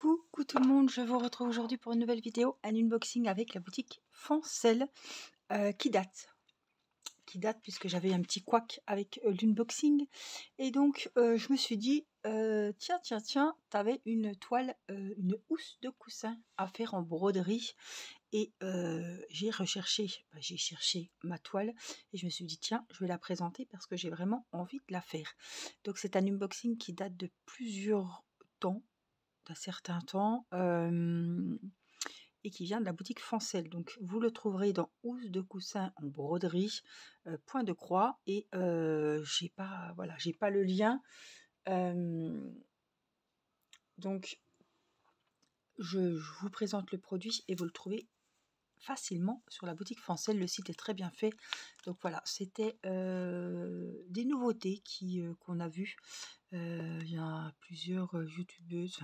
Coucou tout le monde, je vous retrouve aujourd'hui pour une nouvelle vidéo, un unboxing avec la boutique Fancel qui date puisque j'avais un petit couac avec l'unboxing et donc je me suis dit tiens, t'avais une toile, une housse de coussin à faire en broderie et j'ai cherché ma toile et je me suis dit tiens, je vais la présenter parce que j'ai vraiment envie de la faire. Donc c'est un unboxing qui date de plusieurs temps, d'un certain temps, et qui vient de la boutique Fancel. Donc vous le trouverez dans housse de coussin en broderie, point de croix, et j'ai pas, voilà, j'ai pas le lien. Donc je vous présente le produit et vous le trouvez facilement sur la boutique Fancel. Le site est très bien fait. Donc voilà, c'était des nouveautés qu'on a vues. Il y a plusieurs youtubeuses,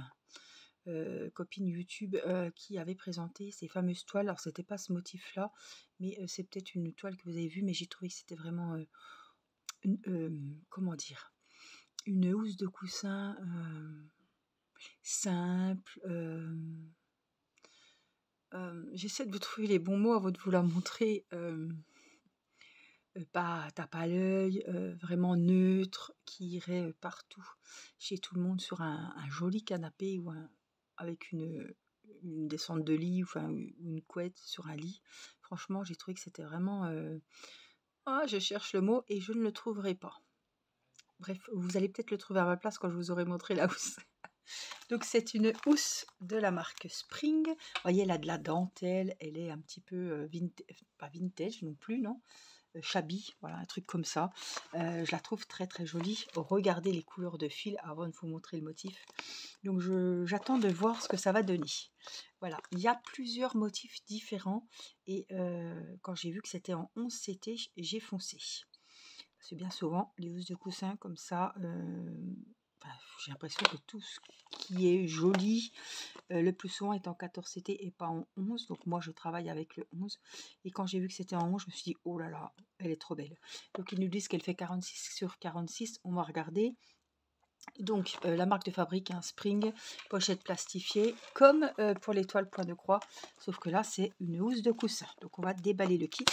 copines YouTube qui avaient présenté ces fameuses toiles. Alors c'était pas ce motif là, mais c'est peut-être une toile que vous avez vue, mais j'ai trouvé que c'était vraiment comment dire, une housse de coussin simple. J'essaie de vous trouver les bons mots avant de vous la montrer. Pas tape à l'œil, vraiment neutre, qui irait partout chez tout le monde sur un joli canapé ou avec une descente de lit, enfin une couette sur un lit. Franchement, j'ai trouvé que c'était vraiment... je cherche le mot et je ne le trouverai pas. Bref, vous allez peut-être le trouver à ma place quand je vous aurai montré la housse. Donc c'est une housse de la marque Spring. Vous voyez, elle a de la dentelle, elle est un petit peu pas vintage non plus, non, shabby, voilà, un truc comme ça. Je la trouve très très jolie. Regardez les couleurs de fil avant de vous montrer le motif. Donc j'attends de voir ce que ça va donner. Voilà, il y a plusieurs motifs différents et quand j'ai vu que c'était en 11 CT, j'ai foncé. C'est bien souvent les housses de coussin comme ça. J'ai l'impression que tout ce qui est joli, le plus souvent est en 14 CT et pas en 11. Donc moi je travaille avec le 11. Et quand j'ai vu que c'était en 11, je me suis dit oh là là, elle est trop belle. Donc ils nous disent qu'elle fait 46 sur 46. On va regarder. Donc la marque de fabrique, un Spring, pochette plastifiée, comme pour l'étoile point de croix. Sauf que là c'est une housse de coussin. Donc on va déballer le kit.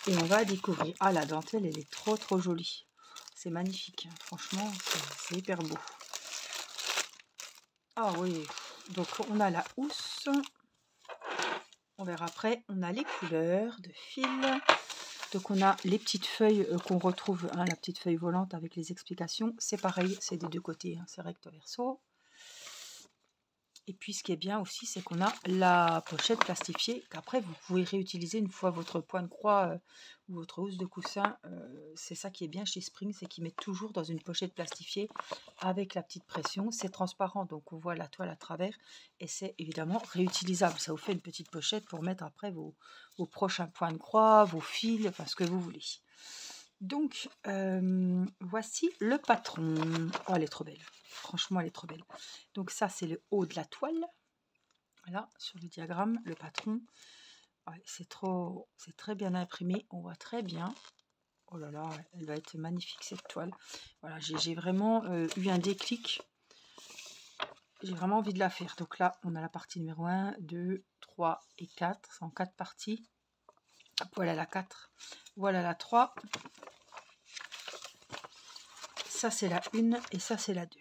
Et on va découvrir. Ah, la dentelle, elle est trop trop jolie. C'est magnifique. Franchement, c'est hyper beau. Ah oui. Donc, on a la housse. On verra après. On a les couleurs de fil. Donc, on a les petites feuilles qu'on retrouve. Hein, la petite feuille volante avec les explications. C'est pareil, c'est des deux côtés. Hein, c'est recto verso. Et puis ce qui est bien aussi, c'est qu'on a la pochette plastifiée qu'après vous pouvez réutiliser une fois votre point de croix ou votre housse de coussin. C'est ça qui est bien chez Spring, c'est qu'ils mettent toujours dans une pochette plastifiée avec la petite pression. C'est transparent, donc on voit la toile à travers et c'est évidemment réutilisable. Ça vous fait une petite pochette pour mettre après vos prochains points de croix, vos fils, enfin ce que vous voulez. Donc, voici le patron. Oh, elle est trop belle. Franchement, elle est trop belle. Donc ça, c'est le haut de la toile. Voilà, sur le diagramme, le patron. Ouais, c'est très bien imprimé. On voit très bien. Oh là là, elle va être magnifique, cette toile. Voilà, j'ai vraiment eu un déclic. J'ai vraiment envie de la faire. Donc là, on a la partie numéro 1, 2, 3 et 4. C'est en 4 parties. Voilà la 4. Voilà la 3. Ça c'est la 1 et ça c'est la 2.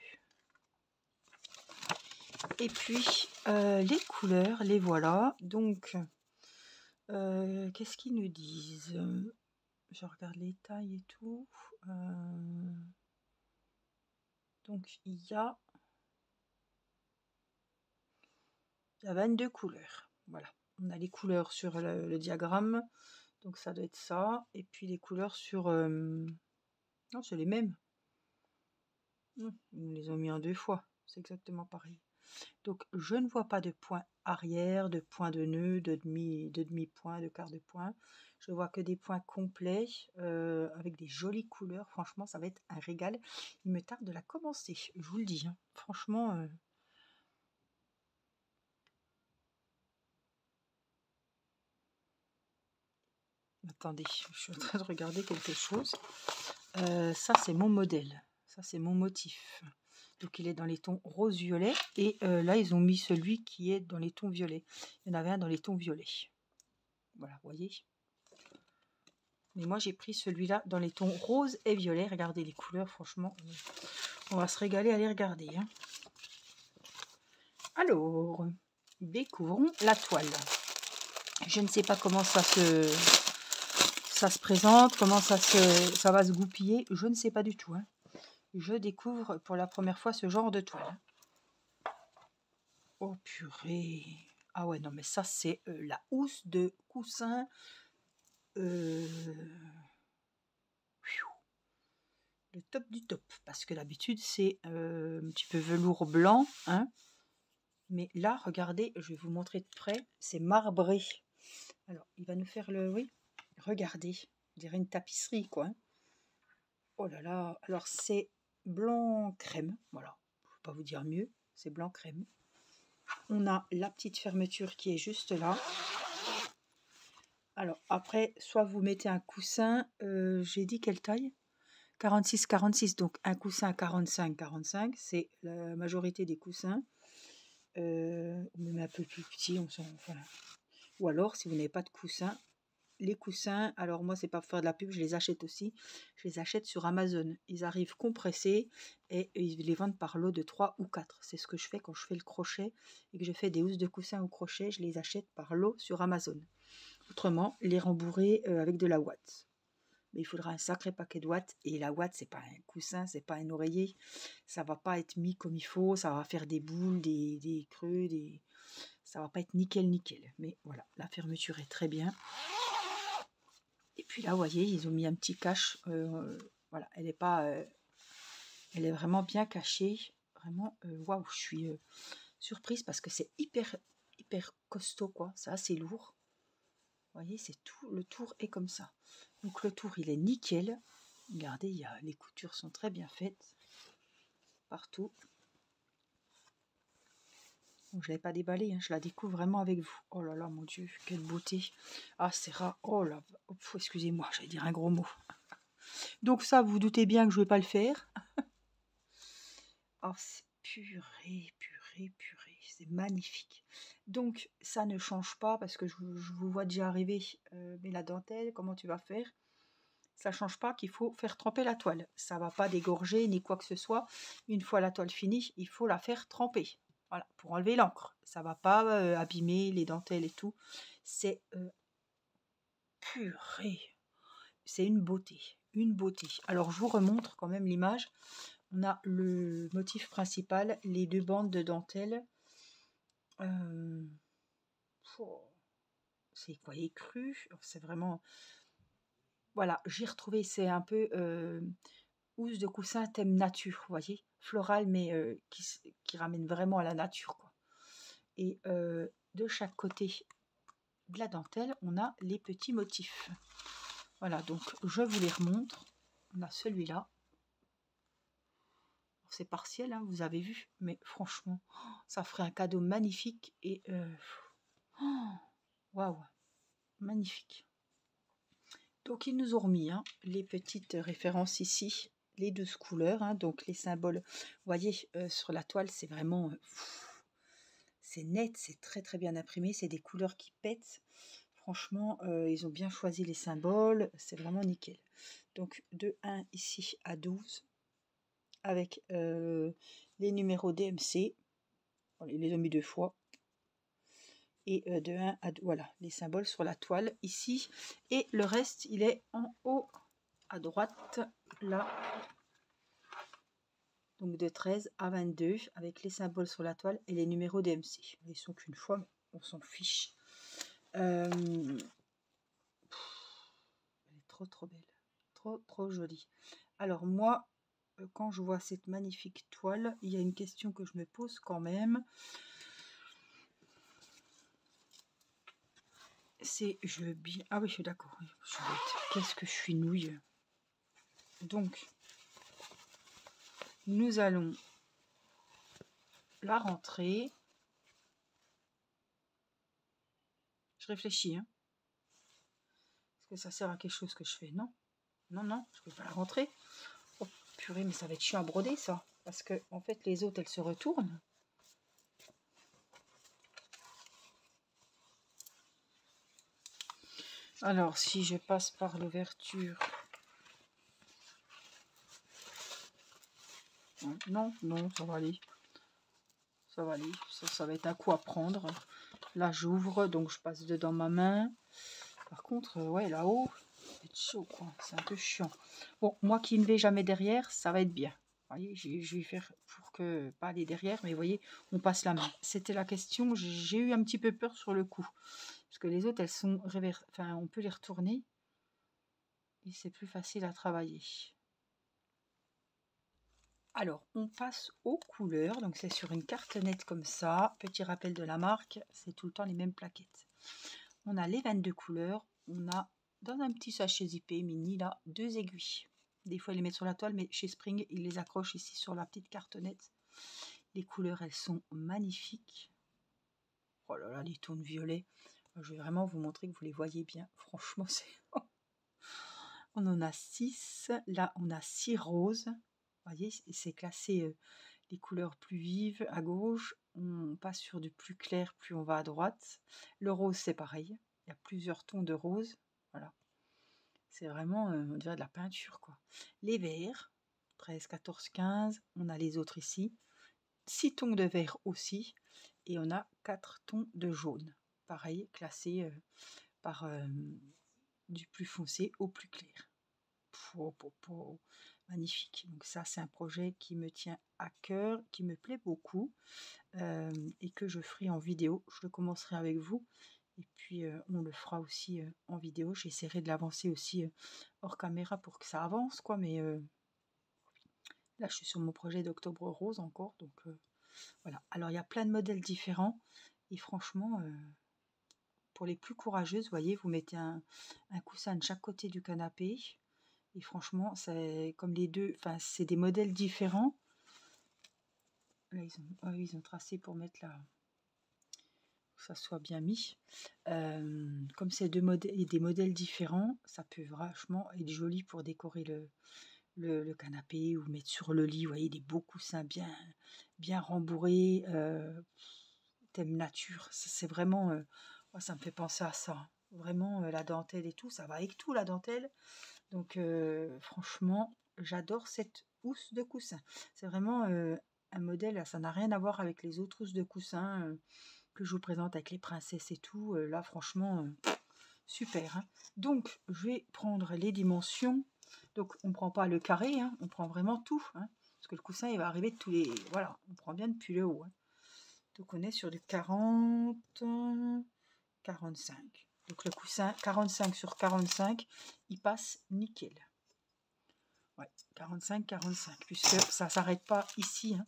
Et puis les couleurs, les voilà. Donc qu'est-ce qu'ils nous disent? Je regarde les tailles et tout. Donc il y a 22 couleurs. Voilà. On a les couleurs sur le diagramme. Donc ça doit être ça. Et puis les couleurs sur... non, c'est les mêmes. Ils nous les ont mis en 2 fois. C'est exactement pareil. Donc je ne vois pas de point arrière, de point de nœud, de demi-point, de quart de point. Je vois que des points complets avec des jolies couleurs. Franchement, ça va être un régal. Il me tarde de la commencer, je vous le dis. Hein. Franchement... Attendez, je suis en train de regarder quelque chose. Ça, c'est mon modèle. Ça, c'est mon motif. Donc il est dans les tons rose-violet. Et là, ils ont mis celui qui est dans les tons violets. Il y en avait un dans les tons violets. Voilà, vous voyez. Mais moi, j'ai pris celui-là dans les tons rose et violet. Regardez les couleurs, franchement. On va se régaler à les regarder. Hein. Alors, découvrons la toile. Je ne sais pas comment ça se présente, comment ça va se goupiller. Je ne sais pas du tout. Hein. Je découvre pour la première fois ce genre de toile. Oh purée. Ah ouais, non, mais ça, c'est la housse de coussin. Le top du top. Parce que d'habitude, c'est un petit peu velours blanc. Hein. Mais là, regardez, je vais vous montrer de près. C'est marbré. Alors, il va nous faire le... Oui, regardez. On dirait une tapisserie, quoi. Hein. Oh là là. Alors, c'est blanc crème. Voilà. Je ne peux pas vous dire mieux. C'est blanc crème. On a la petite fermeture qui est juste là. Alors, après, soit vous mettez un coussin. J'ai dit quelle taille ? 46-46. Donc, un coussin 45-45. C'est la majorité des coussins. Même un peu plus petit. Enfin, ou alors, si vous n'avez pas de coussin, les coussins, alors moi, c'est pas pour faire de la pub, je les achète aussi. Je les achète sur Amazon. Ils arrivent compressés et ils les vendent par lot de 3 ou 4. C'est ce que je fais quand je fais le crochet et que je fais des housses de coussins au crochet. Je les achète par lot sur Amazon. Autrement, les rembourrer avec de la ouate. Mais il faudra un sacré paquet de ouate. Et la ouate, c'est pas un coussin, c'est pas un oreiller. Ça va pas être mis comme il faut. Ça va faire des boules, des creux, ça va pas être nickel. Mais voilà, la fermeture est très bien. Et puis là, vous voyez, ils ont mis un petit cache. Voilà, elle est pas, elle est vraiment bien cachée. Vraiment, waouh, je suis surprise parce que c'est hyper costaud, quoi. C'est assez lourd. Vous voyez, c'est tout. Le tour est comme ça. Donc le tour, il est nickel. Regardez, les coutures sont très bien faites partout. Donc, je ne l'ai pas déballé, hein, je la découvre vraiment avec vous. Oh là là, mon Dieu, quelle beauté. Ah, c'est rare. Oh là, excusez-moi, j'allais dire un gros mot. Donc ça, vous vous doutez bien que je ne vais pas le faire. Oh, c'est purée, c'est magnifique. Donc, ça ne change pas parce que je vous vois déjà arriver. Mais la dentelle, comment tu vas faire? Ça ne change pas qu'il faut faire tremper la toile. Ça ne va pas dégorger ni quoi que ce soit. Une fois la toile finie, il faut la faire tremper. Voilà, pour enlever l'encre. Ça ne va pas abîmer les dentelles et tout. C'est purée. C'est une beauté. Une beauté. Alors, je vous remontre quand même l'image. On a le motif principal, les 2 bandes de dentelle. C'est quoi, écru. C'est vraiment... Voilà, j'ai retrouvé, c'est un peu housse de coussin thème nature, vous voyez, floral, mais qui ramène vraiment à la nature, quoi. Et de chaque côté de la dentelle, on a les petits motifs. Voilà, donc je vous les remontre. On a celui-là. C'est partiel, hein, vous avez vu, mais franchement, ça ferait un cadeau magnifique et waouh, magnifique. Donc ils nous ont remis les petites références ici, les 12 couleurs, donc les symboles. Vous voyez, sur la toile, c'est vraiment, c'est net, c'est très bien imprimé, c'est des couleurs qui pètent. Franchement, ils ont bien choisi les symboles, c'est vraiment nickel. Donc de 1 ici à 12, avec les numéros DMC, ils les ont mis 2 fois. Et de 1 à 2, voilà, les symboles sur la toile ici. Et le reste, il est en haut à droite, là. Donc de 13 à 22, avec les symboles sur la toile et les numéros DMC. Ils sont qu'une fois, mais on s'en fiche. Elle est trop belle. Trop jolie. Alors moi, quand je vois cette magnifique toile, il y a une question que je me pose quand même. C'est bien. Ah oui, je suis d'accord. Qu'est-ce que je suis nouille. Donc, nous allons la rentrer. Je réfléchis. Est-ce que ça sert à quelque chose que je fais? Non. Non, je ne peux pas la rentrer. Oh purée, mais ça va être chiant à broder, ça. parce que en fait les autres elles se retournent. Alors si je passe par l'ouverture, non, non, ça va aller. Ça va aller, ça va être un coup à prendre. Là j'ouvre, donc je passe dedans ma main. Par contre, ouais, là-haut, ça va être chaud, quoi. C'est un peu chiant. Bon, moi qui ne vais jamais derrière, ça va être bien. Vous voyez, je vais faire pour que pas aller derrière, mais vous voyez, on passe la main. C'était la question, j'ai eu un petit peu peur sur le coup. Parce que les autres, elles sont enfin, on peut les retourner. Et c'est plus facile à travailler. Alors, on passe aux couleurs. Donc, c'est sur une carte nette comme ça. Petit rappel de la marque, c'est tout le temps les mêmes plaquettes. On a les 22 couleurs. On a, dans un petit sachet zippé mini, là, 2 aiguilles. Des fois, ils les mettent sur la toile, mais chez Spring, ils les accrochent ici sur la petite carte nette. Les couleurs, elles sont magnifiques. Oh là là, les tons violets. Je vais vraiment vous montrer que vous les voyez bien. Franchement, c'est... On en a 6. Là, on a 6 roses. Vous voyez, c'est classé les couleurs plus vives à gauche. On passe sur du plus clair, plus on va à droite. Le rose, c'est pareil. Il y a plusieurs tons de rose. Voilà. C'est vraiment, on dirait de la peinture, quoi. Les verts, 13, 14, 15. On a les autres ici. 6 tons de vert aussi. Et on a 4 tons de jaune. Pareil, classé par du plus foncé au plus clair. Magnifique. Donc ça, c'est un projet qui me tient à cœur, qui me plaît beaucoup et que je ferai en vidéo. Je le commencerai avec vous et puis on le fera aussi en vidéo. J'essaierai de l'avancer aussi hors caméra pour que ça avance, quoi. Mais là, je suis sur mon projet d'Octobre Rose encore. Donc voilà. Alors, il y a plein de modèles différents et franchement... pour les plus courageuses, vous voyez, vous mettez un coussin de chaque côté du canapé. Et franchement, c'est comme les deux, enfin, c'est des modèles différents. Là, ils ont tracé pour mettre là, que ça soit bien mis. Comme c'est des modèles différents, ça peut vachement être joli pour décorer le canapé ou mettre sur le lit. Vous voyez, des beaux coussins bien rembourrés. Thème nature, c'est vraiment... moi, ça me fait penser à ça. Vraiment, la dentelle et tout, ça va avec tout, la dentelle. Donc, franchement, j'adore cette housse de coussin. C'est vraiment un modèle, ça n'a rien à voir avec les autres housses de coussin que je vous présente avec les princesses et tout. Là, franchement, super. Hein. Donc, je vais prendre les dimensions. Donc, on ne prend pas le carré, hein, on prend vraiment tout. Hein, parce que le coussin, il va arriver de tous les... Voilà, on prend bien depuis le haut. Hein. Donc, on est sur du 40, 45. Donc, le coussin 45 sur 45, il passe nickel. Ouais, 45, 45, puisque ça ne s'arrête pas ici. Hein.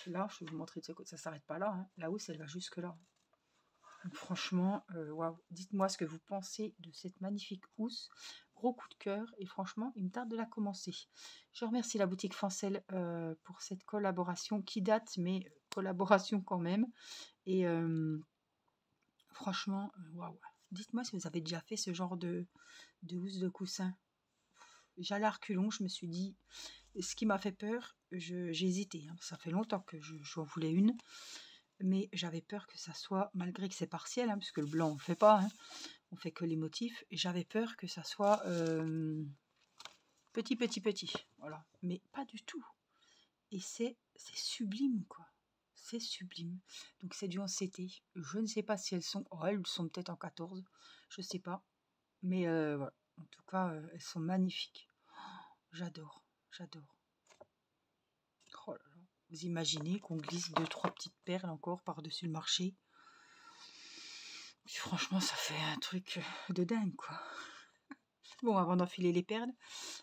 Là, je vais vous montrer de ce côté, ça ne s'arrête pas là. Hein. La housse, elle va jusque là. Donc, franchement, waouh. Dites-moi ce que vous pensez de cette magnifique housse. Gros coup de cœur. Et franchement, il me tarde de la commencer. Je remercie la boutique Fancel pour cette collaboration qui date, mais collaboration quand même. Et franchement, waouh. Dites-moi si vous avez déjà fait ce genre de housse de coussin. J'allais à reculons, je me suis dit, ce qui m'a fait peur, j'ai hésité, hein, ça fait longtemps que j'en voulais une, mais j'avais peur que ça soit, malgré que c'est partiel, hein, parce que le blanc on ne fait pas, hein, on fait que les motifs, et j'avais peur que ça soit petit, voilà, mais pas du tout, et c'est sublime, quoi, c'est sublime, donc c'est du 11CT, je ne sais pas si elles sont, oh, elles sont peut-être en 14, je ne sais pas, mais voilà, en tout cas, elles sont magnifiques. J'adore, j'adore. Oh là là. Vous imaginez qu'on glisse 2-3 petites perles encore par-dessus le marché. Puis franchement, ça fait un truc de dingue, quoi. Bon, avant d'enfiler les perles,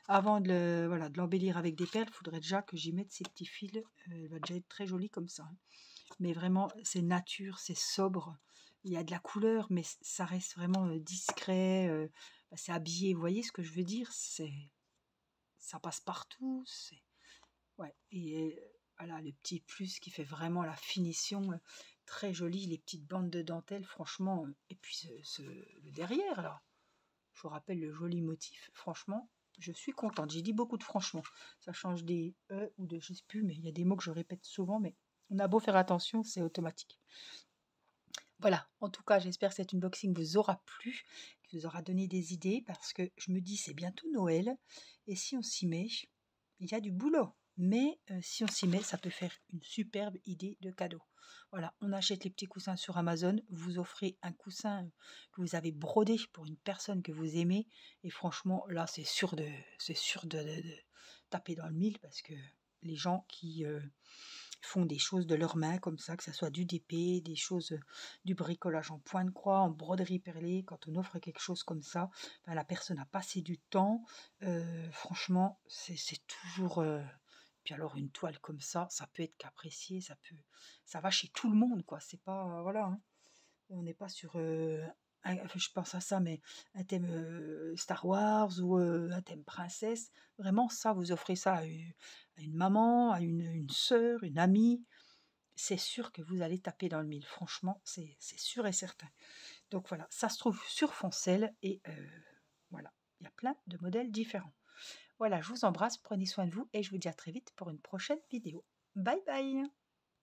avant de l'embellir avec des perles, il faudrait déjà que j'y mette ces petits fils. Elle va déjà être très jolie comme ça. Hein. Mais vraiment, c'est nature, c'est sobre. Il y a de la couleur, mais ça reste vraiment discret. C'est habillé, vous voyez ce que je veux dire? Ça passe partout. Ouais, et voilà, le petit plus qui fait vraiment la finition, très jolie, les petites bandes de dentelle, franchement, et puis le derrière, là, je vous rappelle le joli motif, franchement, je suis contente. J'ai dit beaucoup de franchement. Ça change des E ou de je sais plus, mais il y a des mots que je répète souvent, mais on a beau faire attention, c'est automatique. Voilà, en tout cas, j'espère que cet unboxing vous aura plu, qu'il vous aura donné des idées, parce que je me dis, c'est bientôt Noël, et si on s'y met, il y a du boulot. Mais si on s'y met, ça peut faire une superbe idée de cadeau. Voilà, on achète les petits coussins sur Amazon, vous offrez un coussin que vous avez brodé pour une personne que vous aimez, et franchement, là, c'est sûr de taper dans le mille, parce que les gens qui font des choses de leurs mains comme ça, que ce soit du DP, des choses, du bricolage en point de croix, en broderie perlée. Quand on offre quelque chose comme ça, ben, la personne a passé du temps. Franchement, c'est toujours... Puis alors une toile comme ça peut être qu'apprécié, ça va chez tout le monde, quoi. C'est pas... voilà, hein. On n'est pas sur... enfin, je pense à ça, mais un thème Star Wars ou un thème princesse. Vraiment, ça, vous offrez ça à une maman, à une sœur, une amie. C'est sûr que vous allez taper dans le mille. Franchement, c'est sûr et certain. Donc voilà, ça se trouve sur Foncel et voilà, il y a plein de modèles différents. Voilà, je vous embrasse, prenez soin de vous et je vous dis à très vite pour une prochaine vidéo. Bye bye!